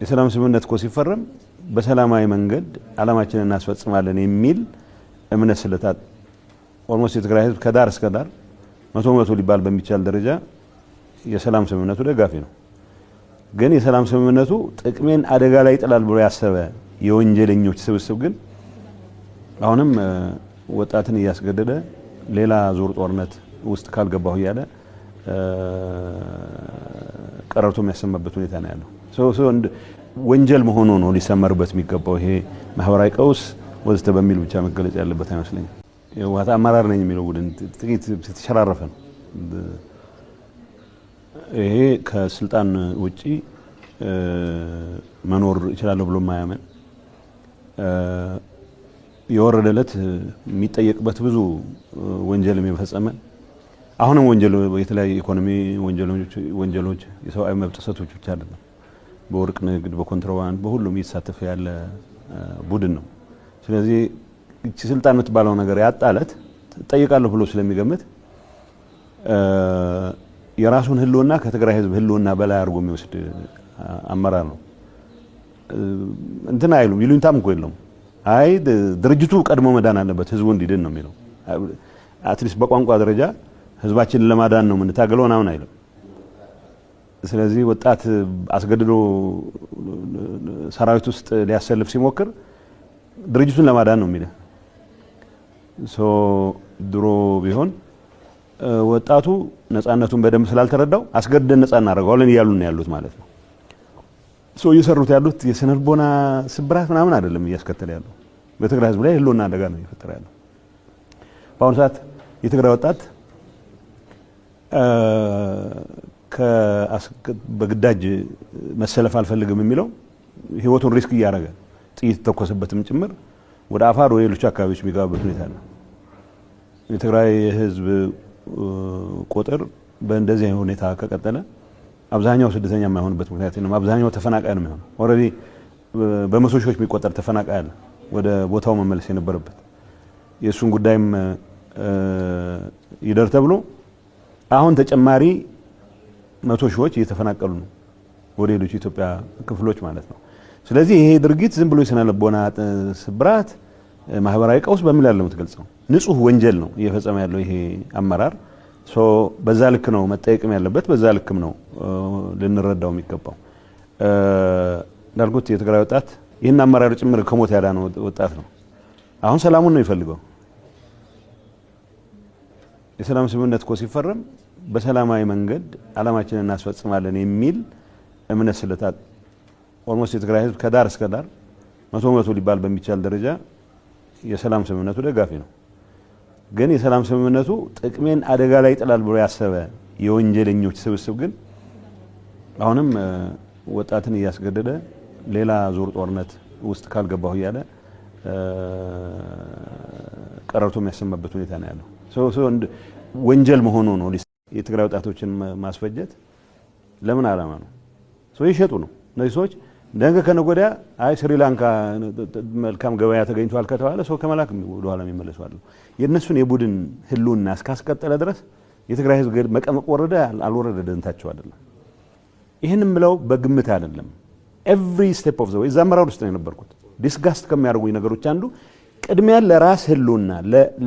የሰላም ስምምነት እኮ ሲፈረም በሰላማዊ መንገድ ዓላማችንን እናስፈጽማለን የሚል እምነት ስለታት ኦልሞስት የትግራይ ህዝብ ከዳር እስከ ዳር 100% ሊባል በሚቻል ደረጃ የሰላም ስምምነቱ ደጋፊ ነው። ግን የሰላም ስምምነቱ ጥቅሜን አደጋ ላይ ይጥላል ብሎ ያሰበ የወንጀለኞች ስብስብ ግን አሁንም ወጣትን እያስገደደ ሌላ ዙር ጦርነት ውስጥ ካልገባሁ ያለ ቀረርቶ የሚያሰማበት ሁኔታ ነው ያለው። ወንጀል መሆኑ ነው ሊሰመርበት የሚገባው። ይሄ ማህበራዊ ቀውስ ወዘተ በሚል ብቻ መገለጽ ያለበት አይመስለኝም። የዋታ አመራር ነኝ የሚለው ቡድን ጥቂት ተሸራረፈ ነው። ይሄ ከስልጣን ውጪ መኖር ይችላል ብሎ ማያመን የወረደለት የሚጠየቅበት ብዙ ወንጀል የሚፈጸመ አሁንም ወንጀል የተለያየ ኢኮኖሚ ወንጀሎች የሰብአዊ መብት ጥሰቶች ብቻ አይደለም፣ በወርቅ ንግድ በኮንትሮባንድ በሁሉም እየተሳተፈ ያለ ቡድን ነው። ስለዚህ እቺ ስልጣን የምትባለው ነገር ያጣለት ጠይቃለሁ ብሎ ስለሚገምት የራሱን ህልውና ከትግራይ ህዝብ ህልውና በላይ አድርጎ የሚወስድ አመራር ነው። እንትና አይሉም ይሉኝታም እኮ የለውም። አይ ድርጅቱ ቀድሞ መዳን አለበት ህዝቡ እንዲድን ነው የሚለው። አትሊስት በቋንቋ ደረጃ ህዝባችንን ለማዳን ነው የምንታገለው ምናምን አይልም። ስለዚህ ወጣት አስገድዶ ሰራዊት ውስጥ ሊያሰልፍ ሲሞክር ድርጅቱን ለማዳን ነው የሚለው። ድሮ ቢሆን ወጣቱ ነፃነቱን በደንብ ስላልተረዳው አስገድደን ነፃ እናደርገዋለን እያሉ ነው ያሉት ማለት ነው። እየሰሩት ያሉት የስነልቦና ስብራት ምናምን አይደለም እያስከተለ ያለው በትግራይ ህዝብ ላይ ህልውና አደጋ ነው እየፈጠረ ያለው። በአሁኑ ሰዓት የትግራይ ወጣት በግዳጅ መሰለፍ አልፈልግም የሚለው ህይወቱን ሪስክ እያደረገ ጥይት ተኮሰበትም ጭምር ወደ አፋር ወይ ሌሎች አካባቢዎች የሚገባበት ሁኔታ ነው። የትግራይ ህዝብ ቁጥር በእንደዚህ ሁኔታ ከቀጠለ አብዛኛው ስደተኛ የማይሆንበት ምክንያት ነው። አብዛኛው ተፈናቃይ ነው የሚሆነው። ኦሬዲ በመቶ ሺዎች የሚቆጠር ተፈናቃይ አለ ወደ ቦታው መመለስ የነበረበት። የሱን ጉዳይም ይደር ተብሎ አሁን ተጨማሪ 100 ሺዎች እየተፈናቀሉ ነው ወደ ሌሎች ኢትዮጵያ ክፍሎች ማለት ነው። ስለዚህ ይሄ ድርጊት ዝም ብሎ የስነልቦና ስብራት ማህበራዊ ቀውስ በሚል ያለው የምትገልጸው ንጹህ ወንጀል ነው እየፈጸመ ያለው ይሄ አመራር። በዛ ልክ ነው መጠየቅም ያለበት፣ በዛ ልክም ነው ልንረዳው የሚገባው። እንዳልኩት የትግራይ ወጣት ይህን አመራር ጭምር ከሞት ያዳነው ወጣት ነው። አሁን ሰላሙን ነው ይፈልገው። የሰላም ስምምነት እኮ ሲፈረም በሰላማዊ መንገድ ዓላማችንን እናስፈጽማለን የሚል እምነት ስለታት ኦልሞስት የትግራይ ህዝብ ከዳር እስከ ዳር 100% ሊባል በሚቻል ደረጃ የሰላም ስምምነቱ ደጋፊ ነው። ግን የሰላም ስምምነቱ ጥቅሜን አደጋ ላይ ይጥላል ብሎ ያሰበ የወንጀለኞች ስብስብ ግን አሁንም ወጣትን እያስገደደ ሌላ ዙር ጦርነት ውስጥ ካልገባሁ ያለ ቀረርቶ የሚያሰማበት ሁኔታ ነው ያለው። ወንጀል መሆኑ ነው የትግራይ ወጣቶችን ማስፈጀት። ለምን ዓላማ ነው? ይሸጡ ነው እነዚህ ሰዎች። ነገ ከነጎዳ አይ ስሪላንካ መልካም ገበያ ተገኝቷል ከተባለ ሰው ከመላክ ወደ ኋላ የሚመለሱ አሉ። የነሱን የቡድን ህልውና እስካስቀጠለ ድረስ የትግራይ ህዝብ መቀመቅ ወረደ አልወረደ ደንታቸው አይደለም። ይሄንም ብለው በግምት አይደለም። ኤቭሪ ስቴፕ ኦፍ ዘ ዌይ ዘመራው ውስጥ ነው የነበርኩት። ዲስጋስት ከሚያደርጉኝ ነገሮች አንዱ ቅድሚያ ለራስ ህልውና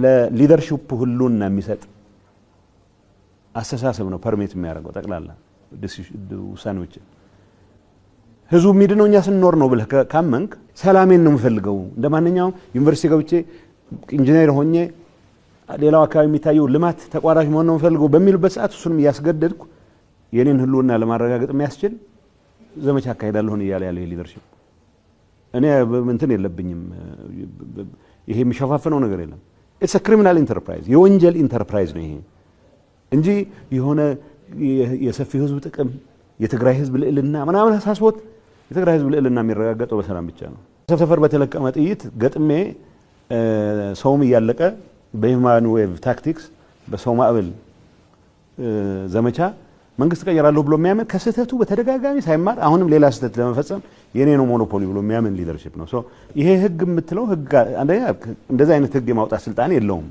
ለሊደርሺፕ ህልውና የሚሰጥ አስተሳሰብ ነው ፐርሚት የሚያደርገው ጠቅላላ ውሳኔዎች። ህዝቡ የሚድነው እኛ ስንኖር ነው ብለህ ካመንክ ሰላሜን ነው የምፈልገው እንደማንኛውም ዩኒቨርሲቲ ገብቼ ኢንጂነር ሆኜ ሌላው አካባቢ የሚታየው ልማት ተቋራጭ መሆን ነው የምፈልገው በሚልበት ሰዓት እሱንም እያስገደድኩ የኔን ህልውና ለማረጋገጥ የሚያስችል ዘመቻ አካሄዳለሁ እያለ ያለ ሊደርሺፕ እኔ እንትን የለብኝም። ይሄ የሚሸፋፈነው ነገር የለም። ኢትስ አ ክሪሚናል ኢንተርፕራይዝ የወንጀል ኢንተርፕራይዝ ነው ይሄ እንጂ የሆነ የሰፊው ህዝብ ጥቅም የትግራይ ህዝብ ልዕልና ምናምን አሳስቦት የትግራይ ህዝብ ልዕልና የሚረጋገጠው በሰላም ብቻ ነው። ሰፈር በተለቀመ ጥይት ገጥሜ ሰውም እያለቀ በሂውማን ዌቭ ታክቲክስ በሰው ማዕበል ዘመቻ መንግስት ቀየራለሁ ብሎ የሚያምን ከስህተቱ በተደጋጋሚ ሳይማር አሁንም ሌላ ስህተት ለመፈጸም የኔ ነው ሞኖፖሊ ብሎ የሚያምን ሊደርሺፕ ነው። ይሄ ህግ የምትለው ህግ አንደኛ እንደዛ አይነት ህግ የማውጣት ስልጣን የለውም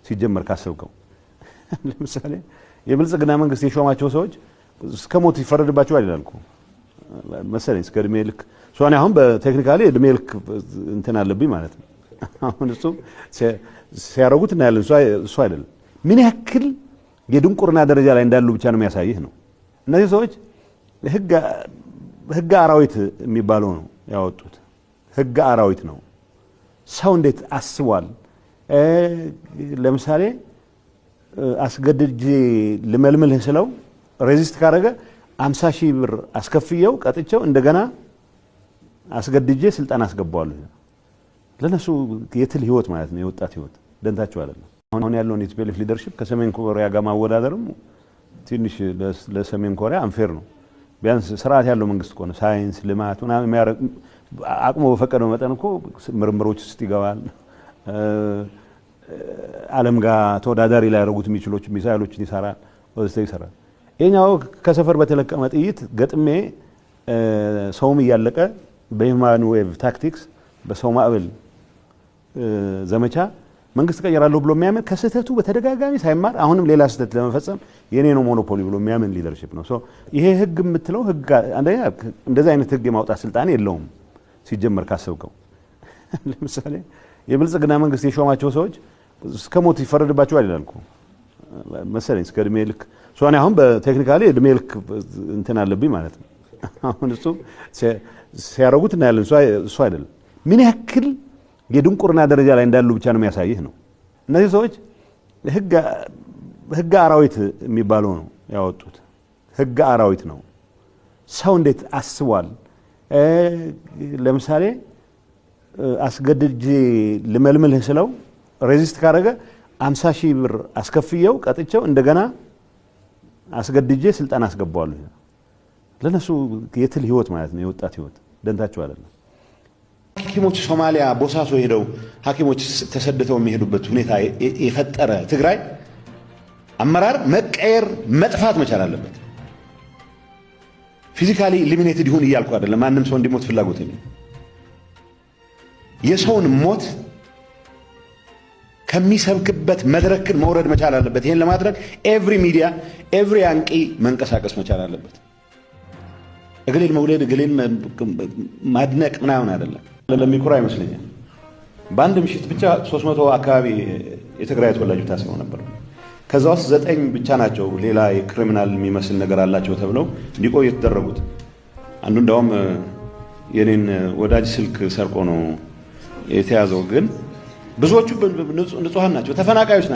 ሲጀመር ካሰብከው። ለምሳሌ የብልጽግና መንግስት የሾማቸው ሰዎች እስከ ሞት ይፈረድባቸዋል ይላል እኮ መሰለኝ እስከ እድሜ ልክ ሶኒ አሁን በቴክኒካሊ እድሜ ልክ እንትን አለብኝ ማለት ነው። አሁን እሱ ሲያረጉት እና ያለን እሱ አይደለም ምን ያክል የድንቁርና ደረጃ ላይ እንዳሉ ብቻ ነው የሚያሳይህ ነው። እነዚህ ሰዎች ህግ አራዊት የሚባለው ነው ያወጡት። ህግ አራዊት ነው። ሰው እንዴት አስቧል? ለምሳሌ አስገድጄ ልመልምልህ ስለው ሬዚስት ካረገ 50,000 ብር አስከፍየው ቀጥቼው እንደገና አስገድጄ ስልጣን አስገባዋለሁ። ለነሱ የትል ህይወት ማለት ነው፣ የወጣት ህይወት ደንታቸው አይደለም። አሁን ያለውን የቲፒኤልኤፍ ሊደርሺፕ ከሰሜን ኮሪያ ጋር ማወዳደርም ትንሽ ለሰሜን ኮሪያ አንፌር ነው። ቢያንስ ስርዓት ያለው መንግስት እኮ ነው። ሳይንስ ልማት ምናምን የሚያረግ አቅሙ በፈቀደው መጠን እኮ ምርምሮች ውስጥ ይገባል። ዓለም ጋር ተወዳዳሪ ላይ ያደረጉት የሚችሎች ሚሳይሎችን ይሰራል፣ ወዘተ ይሰራል። ይሄኛው ከሰፈር በተለቀመ ጥይት ገጥሜ ሰውም እያለቀ በሂውማን ዌቭ ታክቲክስ በሰው ማዕበል ዘመቻ መንግስት ቀየራለሁ ብሎ የሚያምን ከስህተቱ በተደጋጋሚ ሳይማር አሁንም ሌላ ስህተት ለመፈጸም የኔ ነው ሞኖፖሊ ብሎ የሚያምን ሊደርሺፕ ነው። ሶ ይሄ ህግ የምትለው ህግ አንደኛ እንደዚህ አይነት ህግ የማውጣት ስልጣን የለውም ሲጀመር ካሰብከው። ለምሳሌ የብልጽግና መንግስት የሾማቸው ሰዎች እስከ ሞት ይፈረድባቸው አይደል እኮ መሰለኝ እስከ እድሜ ልክ ሶኒ አሁን በቴክኒካሊ እድሜ ልክ እንትን አለብኝ ማለት ነው። አሁን እሱ ሲያረጉት እና ያለን እሱ አይደለም ምን ያክል የድንቁርና ደረጃ ላይ እንዳሉ ብቻ ነው የሚያሳይህ ነው። እነዚህ ሰዎች ህግ አራዊት የሚባለው ነው ያወጡት። ህግ አራዊት ነው። ሰው እንዴት አስቧል? ለምሳሌ አስገድጄ ልመልምልህ ስለው ሬዚስት ካረገ 50,000 ብር አስከፍየው ቀጥቼው እንደገና አስገድጄ ስልጣን አስገባዋለሁ። ለነሱ የትል ህይወት ማለት ነው፣ የወጣት ህይወት ደንታቸው አይደለም። ሐኪሞች ሶማሊያ ቦሳሶ ሄደው ሐኪሞች ተሰደተው የሚሄዱበት ሁኔታ የፈጠረ ትግራይ አመራር መቀየር መጥፋት መቻል አለበት። ፊዚካሊ ኢሊሚኔትድ ይሁን እያልኩ አይደለም። ማንም ሰው እንዲሞት ፍላጎት የለኝም። የሰውን ሞት ከሚሰብክበት መድረክን መውረድ መቻል አለበት። ይሄን ለማድረግ ኤቭሪ ሚዲያ ኤቭሪ አንቂ መንቀሳቀስ መቻል አለበት። እግሌል መውለድ እግሌል ማድነቅ ምናምን አይደለም። ለሚኮራ ይመስለኛል በአንድ ምሽት ብቻ 300 አካባቢ የትግራይ ተወላጆች ታስረው ነበር። ከዛ ውስጥ 9 ብቻ ናቸው ሌላ የክሪሚናል የሚመስል ነገር አላቸው ተብለው እንዲቆዩ የተደረጉት። አንዱ እንደውም የኔን ወዳጅ ስልክ ሰርቆ ነው የተያዘው። ግን ብዙዎቹ ንጹሃን ናቸው፣ ተፈናቃዮች ናቸው።